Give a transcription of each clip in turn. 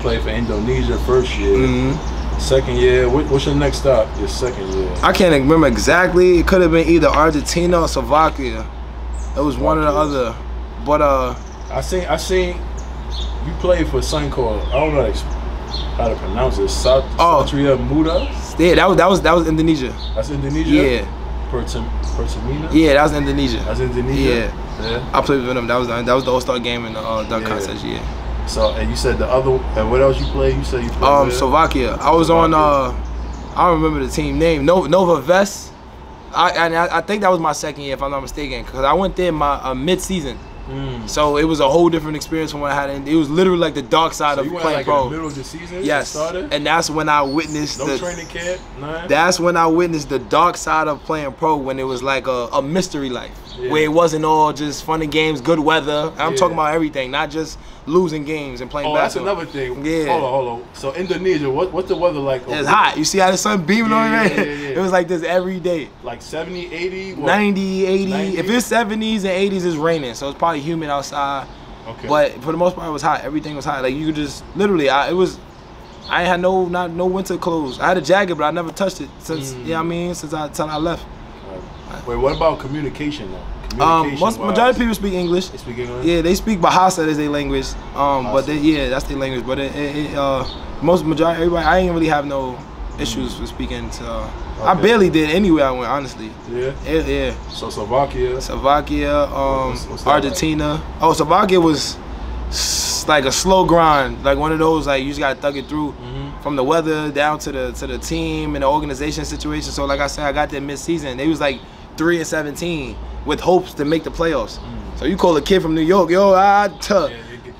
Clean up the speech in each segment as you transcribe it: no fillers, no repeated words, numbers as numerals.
played for Indonesia first year. Second year, what's your next stop? Your second year? I can't remember exactly. It could have been either Argentina or Slovakia. It was one or the other. But I seen you played for something called, I don't know how to pronounce it. Satria Muda. Yeah, that was Indonesia. That's Indonesia. Yeah. Pertamina? Yeah, that was Indonesia. That's Indonesia. Yeah. I played with them. That was the All-Star game in the dunk contest. Yeah. So, and you said the other, and what else you played? You said you played Slovakia. I was on, I don't remember the team name, Nova Vest. I think that was my second year, if I'm not mistaken, because I went there my mid-season. So it was a whole different experience from what I had. It was literally like the dark side of playing pro. In the middle of the season? Yes. And that's when I witnessed no training camp? None? That's when I witnessed the dark side of playing pro, when it was like a mystery life. Where it wasn't all just fun and games, good weather. I'm talking about everything, not just losing games and playing basketball. That's another thing. Yeah. Hold on. So Indonesia, what's the weather like? It's hot. You see how the sun beaming on it? It was like this every day. Like 70, 80? 90, 80. 90? If it's 70s and 80s, it's raining. So it's probably humid outside. Okay. But for the most part, it was hot. Everything was hot. Like you could just, literally, I ain't had no winter clothes. I had a jacket, but I never touched it since, you know what I mean, since I left. Wait, what about communication though? Majority of people speak English. They speak English? Yeah, they speak Bahasa as their language. But that's their language. But everybody, I ain't really have no issues with speaking to. I barely did anywhere I went, honestly. Yeah. So Slovakia, what's Argentina. Like? Oh, Slovakia was like a slow grind, like one of those like you just gotta thug it through. From the weather down to the team and the organization situation. So like I said, I got there mid-season. They was like 3-17 with hopes to make the playoffs. So you call a kid from New York, yo, put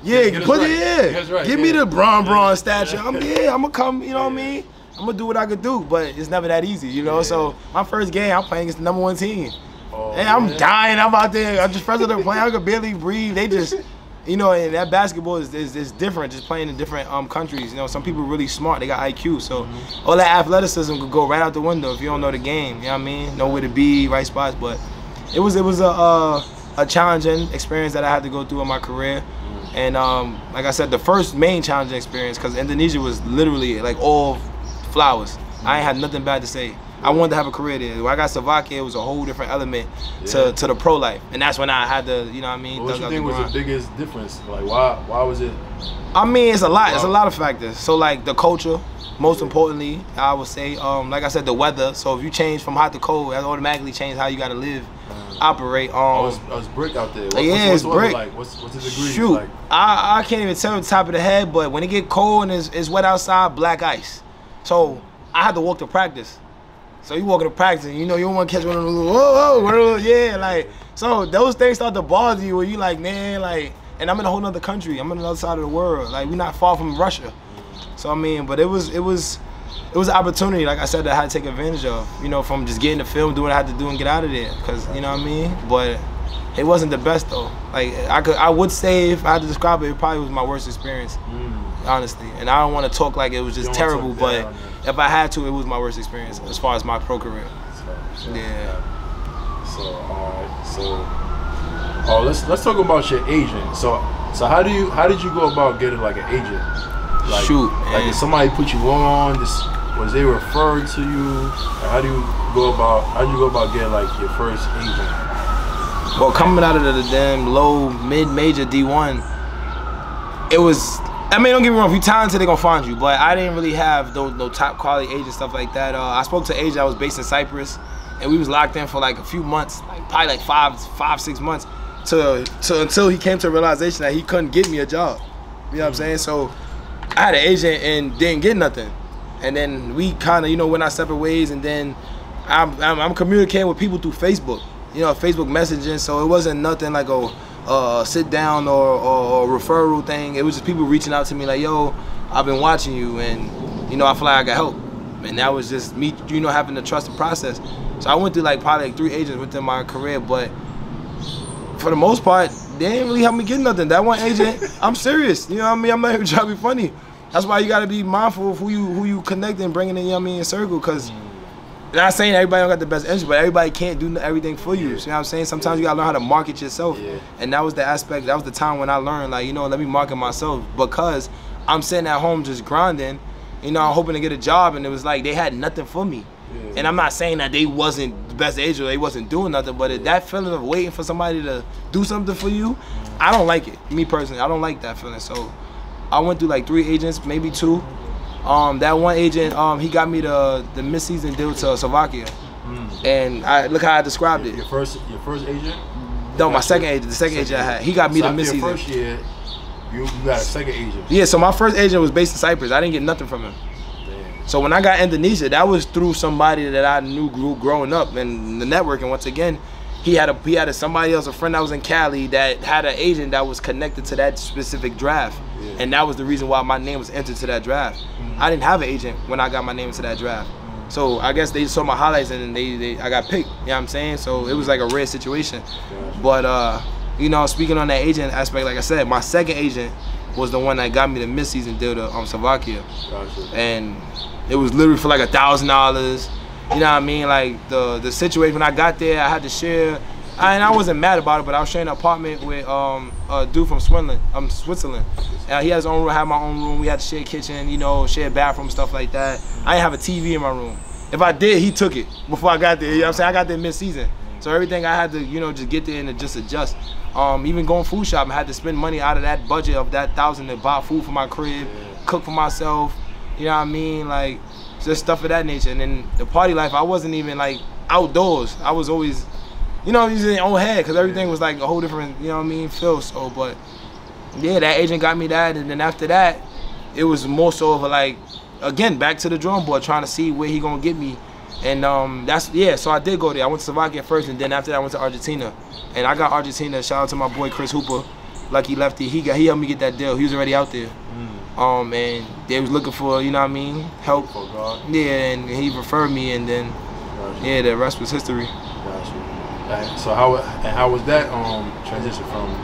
it in. Give me the Bron statue. I'm gonna come, you know what I mean? I'm gonna do what I could do, but it's never that easy, you know? So my first game, I'm playing against the #1 team. And I'm dying, I'm out there, I'm just president playing, I could barely breathe. They just, you know, and that basketball is different, just playing in different countries. You know, some people are really smart, they got IQ, so all that athleticism could go right out the window if you don't know the game, you know what I mean? Know where to be, right spots, but it was a challenging experience that I had to go through in my career. And like I said, the first main challenging experience, because Indonesia was literally like all flowers. I ain't had nothing bad to say. I wanted to have a career there. When I got Slovakia, it was a whole different element to the pro life, and that's when I had to, you know what I mean? What you think was the biggest difference? Like, why was it? I mean, it's a lot. It's a lot of factors. So like the culture, most importantly, I would say. Like I said, the weather. So if you change from hot to cold, that automatically changes how you got to live, operate. It's brick out there. It's brick. Like? What's the degree? Shoot, like? I can't even tell the top of the head, but when it get cold and it's wet outside, black ice. So I had to walk to practice. So you walking to practice, and you know you don't want to catch one of those little, like, so those things start to bother you where you like, man, like, and I'm in a whole nother country, I'm on the other side of the world, like, we're not far from Russia. So I mean, but it was an opportunity, like I said, that I had to take advantage of, you know, from just getting the film, doing what I had to do and get out of there, because, you know what I mean? But it wasn't the best though. Like, I would say, if I had to describe it, it probably was my worst experience, honestly. And I don't want to talk like it was just terrible, but if I had to, it was my worst experience as far as my pro career. So let's talk about your agent. So how did you go about getting like an agent? Like, like did somebody put you on? Was they referred to you? How do you go about getting like your first agent? Well, coming out of the damn low mid-major D1, it was. I mean, don't get me wrong, if you're talented, they're gonna find you, but I didn't really have no top quality agent, stuff like that. I spoke to an agent that was based in Cyprus, and we was locked in for like a few months, like probably like five, 6 months, until he came to a realization that he couldn't get me a job. You know what I'm saying? So I had an agent and didn't get nothing. And then we kind of, you know, went our separate ways, and then I'm communicating with people through Facebook, you know, Facebook messaging, so it wasn't nothing like sit down or referral thing. It was just people reaching out to me like, yo, I've been watching you, and you know, I feel like I got help. And that was just me, you know, having to trust the process. So I went through like probably like 3 agents within my career, but for the most part, they didn't really help me get nothing. That one agent, I'm serious, you know what I mean? I'm not even trying to be funny. That's why you gotta be mindful of who you connect and bringing in, you know what I mean, in circle, because not saying everybody don't got the best interest, but everybody can't do everything for you. You know what I'm saying? Sometimes you gotta learn how to market yourself. And that was the aspect, that was the time when I learned, like, you know, let me market myself, because I'm sitting at home just grinding, you know, hoping to get a job, and it was like they had nothing for me. Yeah. And I'm not saying that they wasn't the best agent or they wasn't doing nothing, but that feeling of waiting for somebody to do something for you, I don't like it. Me personally, I don't like that feeling. So I went through like 3 agents, maybe 2. That one agent, he got me the mid-season deal to Slovakia, and look how I described it. Your first agent? No, my second agent. The second agent I had, he got me the mid-season. Your first year, you got a second agent. Yeah, so my first agent was based in Cyprus. I didn't get nothing from him. Damn. So when I got Indonesia, that was through somebody that I knew growing up and the networking. Once again, he had somebody else, a friend that was in Cali that had an agent that was connected to that specific draft. Yeah. And that was the reason why my name was entered to that draft. I didn't have an agent when I got my name into that draft. So I guess they saw my highlights and I got picked. You know what I'm saying? So it was like a rare situation. But you know, speaking on that agent aspect, like I said, my second agent was the one that got me the mid-season deal to Slovakia. And it was literally for like $1,000. You know what I mean? Like the situation when I got there, I had to share. And I wasn't mad about it, but I was sharing an apartment with a dude from Switzerland. He has his own room, I had my own room. We had to share a kitchen, you know, share a bathroom, stuff like that. I didn't have a TV in my room. If I did, he took it before I got there. You know what I'm saying? I got there mid-season. So everything I had to, you know, just get there and just adjust. Even going food shopping, I had to spend money out of that budget of that $1,000 to buy food for my crib, cook for myself. You know what I mean? Like, just stuff of that nature. And then the party life, I wasn't even like outdoors. I was always, you know, using your own head because everything was like a whole different, you know what I mean, feel. So, but yeah, that agent got me that, and then after that, it was more so of a like, again, back to the drawing board, trying to see where he gonna get me. And so I did go there. I went to Slovakia first, and then after that I went to Argentina. And I got Argentina, shout out to my boy Chris Hooper, lucky lefty. He helped me get that deal. He was already out there. And they was looking for, you know what I mean, help. Yeah, and he referred me, and then yeah, the rest was history. Gotcha. So how was that transition from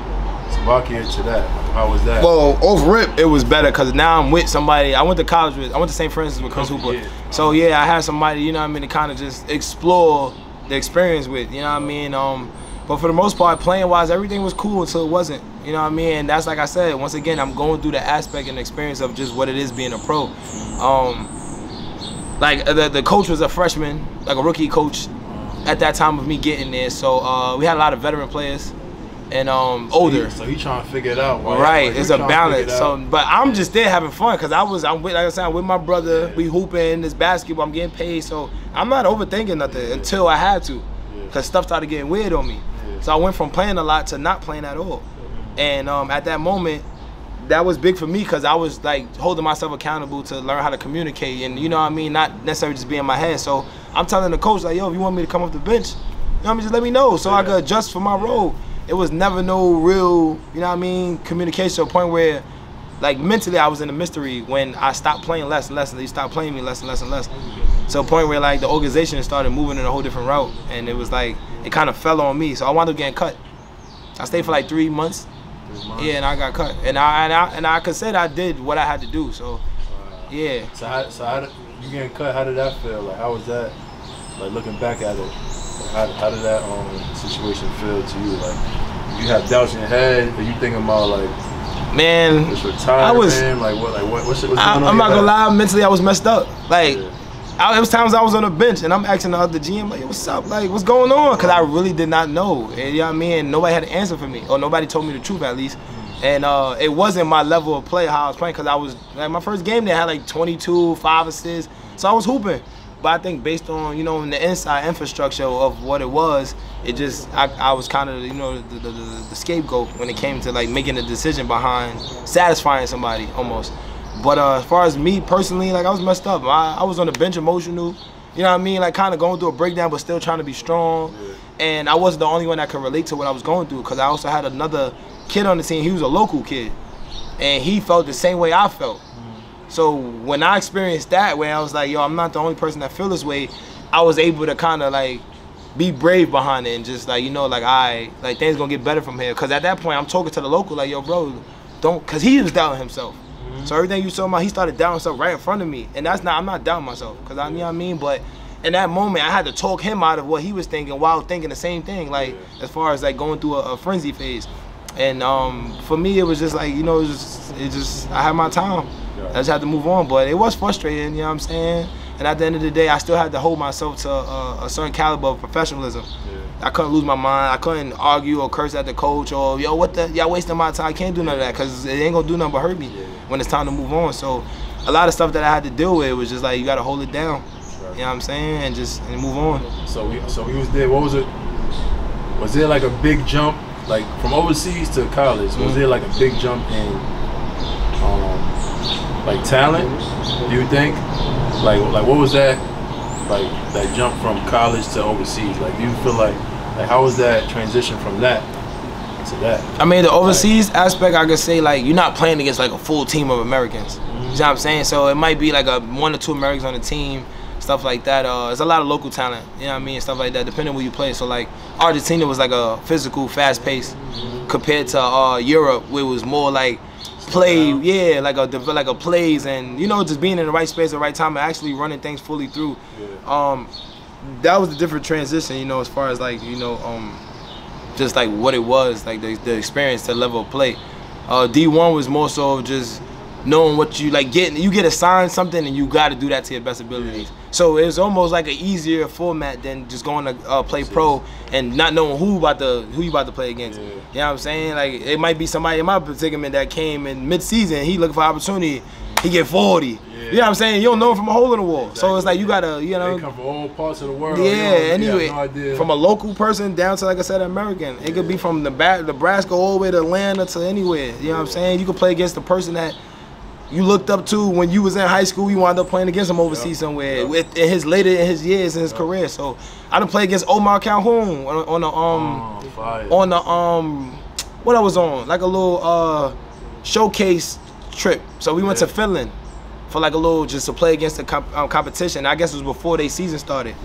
Slovakia to that? How was that? Well, off rip, it was better because now I'm with somebody. I went to college with, I went to St. Francis with Chris Hooper. Yeah. So yeah, I had somebody, you know what I mean, to kind of just explore the experience with, you know what I mean? But for the most part, playing wise, everything was cool until it wasn't. You know what I mean? And that's like I said, once again, I'm going through the aspect and experience of just what it is being a pro. Like the coach was a freshman, like a rookie coach at that time of me getting there. So we had a lot of veteran players and older. So he trying to figure it out. Right, it's a balance. So, but I'm just there having fun because I'm with, like I said, I'm with my brother. We hooping, this basketball, I'm getting paid. So I'm not overthinking nothing until I had to, because stuff started getting weird on me. So I went from playing a lot to not playing at all. And at that moment, that was big for me because I was like holding myself accountable to learn how to communicate and, you know what I mean, not necessarily just be in my head. So I'm telling the coach, like, yo, if you want me to come off the bench, you know what I mean, just let me know so I could adjust for my role. It was never no real, you know what I mean, communication to a point where, like, mentally I was in a mystery when I stopped playing less and less, and they stopped playing me less and less and less. So a point where, like, the organization started moving in a whole different route, and it was like, it kind of fell on me. So I wound up getting cut. I stayed for like 3 months. Yeah, and I got cut. And I could say that I did what I had to do, so, yeah. So how did you getting cut, how did that feel? Like, how was that, like, looking back at it? How did that situation feel to you? Like, you have doubts in your head, are you thinking about, like, man, just retiring, what's going on? I'm not gonna lie, mentally I was messed up. Like, it was times I was on the bench and I'm asking the other GM, like, what's up? Like, what's going on? Because I really did not know. And, you know what I mean? Nobody had an answer for me, or nobody told me the truth at least. And it wasn't my level of play how I was playing, because I was, like, my first game there I had like 22, 5 assists. So I was hooping. But I think based on, you know, the inside infrastructure of what it was, it just, I was kind of, you know, the scapegoat when it came to, like, making a decision behind satisfying somebody almost. But as far as me personally, like, I was messed up. I was on the bench emotional, you know what I mean? Like, kind of going through a breakdown, but still trying to be strong. And I wasn't the only one that could relate to what I was going through, because I also had another kid on the team. He was a local kid, and he felt the same way I felt. So when I experienced that way, I was like, yo, I'm not the only person that feel this way. I was able to kind of, like, be brave behind it and just, like, you know, like, like, things gonna get better from here. Because at that point, I'm talking to the local, like, yo, bro, don't, because he was doubting himself. So everything you saw about, he started doubting himself right in front of me. And that's not, I'm not doubting myself, because you know what I mean? But in that moment, I had to talk him out of what he was thinking while thinking the same thing, like, as far as, like, going through a frenzy phase. And for me, it was just like, you know, it just I had my time. I just had to move on. But it was frustrating, you know what I'm saying? And at the end of the day, I still had to hold myself to a certain caliber of professionalism. I couldn't lose my mind. I couldn't argue or curse at the coach or, yo, what the, y'all wasting my time. I can't do none of that because it ain't gonna do nothing but hurt me when it's time to move on. So a lot of stuff that I had to deal with was just like, you gotta hold it down. You know what I'm saying? And just move on. So he was there. What was it? Was there like a big jump, like from overseas to college? Was there like a big jump in like talent? Do you think? Like what was that? Like that jump from college to overseas? Like, do you feel like how was that transition from that to that? I mean, the overseas aspect, I could say like you're not playing against like a full team of Americans. You know what I'm saying? So it might be like a 1 or 2 Americans on the team, stuff like that. There's a lot of local talent, you know what I mean, stuff like that, depending on where you play. So like Argentina was like a physical, fast pace compared to Europe, where it was more like play, like a plays, and you know, just being in the right space at the right time and actually running things fully through. That was a different transition, you know, as far as like, you know, just like what it was, like the experience, the level of play. D1 was more so just knowing what you like, you get assigned something and you got to do that to your best abilities. So it was almost like an easier format than just going to play pro and not knowing who you about to play against. You know what I'm saying? Like, it might be somebody in my predicament that came in mid-season, he looking for opportunity, he get 40. You know what I'm saying? You don't know him from a hole in the wall. So it's like you gotta, you know. They come from all parts of the world. Anyway, no idea. From a local person down to, like I said, American. It could be from Nebraska all the way to Atlanta to anywhere. You know what I'm saying? You could play against the person that you looked up to when you was in high school. You wound up playing against him overseas somewhere in his years in his career. So I done played against Omar Calhoun on the what I was on, like a little showcase trip. So we went to Finland for like a little, just to play against the competition. I guess it was before their season started.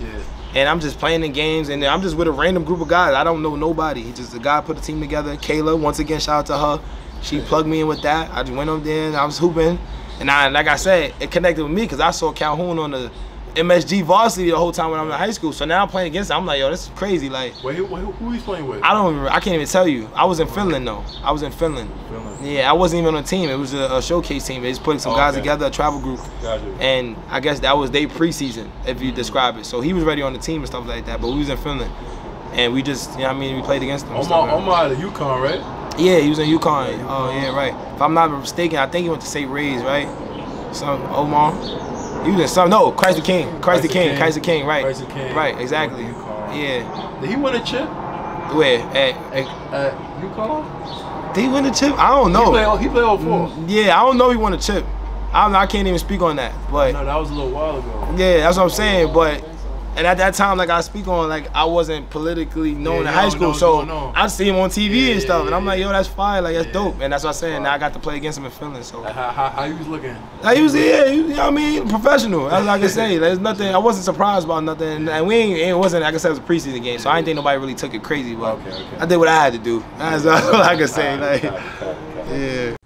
And I'm just playing in games, and I'm just with a random group of guys. I don't know nobody. The guy put a team together. Kayla, once again, shout out to her. She plugged me in with that. I just went up there and I was hooping. And like I said, it connected with me because I saw Calhoun on the MSG varsity the whole time when I was in high school. So now I'm playing against him. I'm like, yo, this is crazy. Like, wait, who he's playing with? I can't even tell you. I was in Finland though. I was in Finland. Yeah, I wasn't even on a team. It was a showcase team. They just putting some guys together, a travel group. And I guess that was their preseason, if you describe it. So he was ready on the team and stuff like that. But we was in Finland, and we just, you know what I mean, we played against them. Omar out of UConn, right? Yeah, he was in UConn. Oh, yeah, right. If I'm not mistaken, I think he went to St. Ray's, right? Omar. He was in some. No, Christ the King, right? Christ the King. Right, exactly. Yeah. Did he win a chip? Where? At UConn? Did he win a chip? I don't know. He played all 4. Yeah, I don't know if he won a chip. I can't even speak on that. But no, that was a little while ago. Yeah, that's what I'm saying. But and at that time, like I speak on, like I wasn't politically known in high school, so I see him on TV and stuff, and I'm like, yo, that's fine, like that's dope, and that's what I'm saying. Now I got to play against him in Finland. So how he was looking? He was, you know what I mean, professional. That's like I say. There's nothing. I wasn't surprised about nothing, and it wasn't. Like I said, it was a preseason game, so I didn't think nobody really took it crazy. But I did what I had to do. That's all I can say. Like, yeah.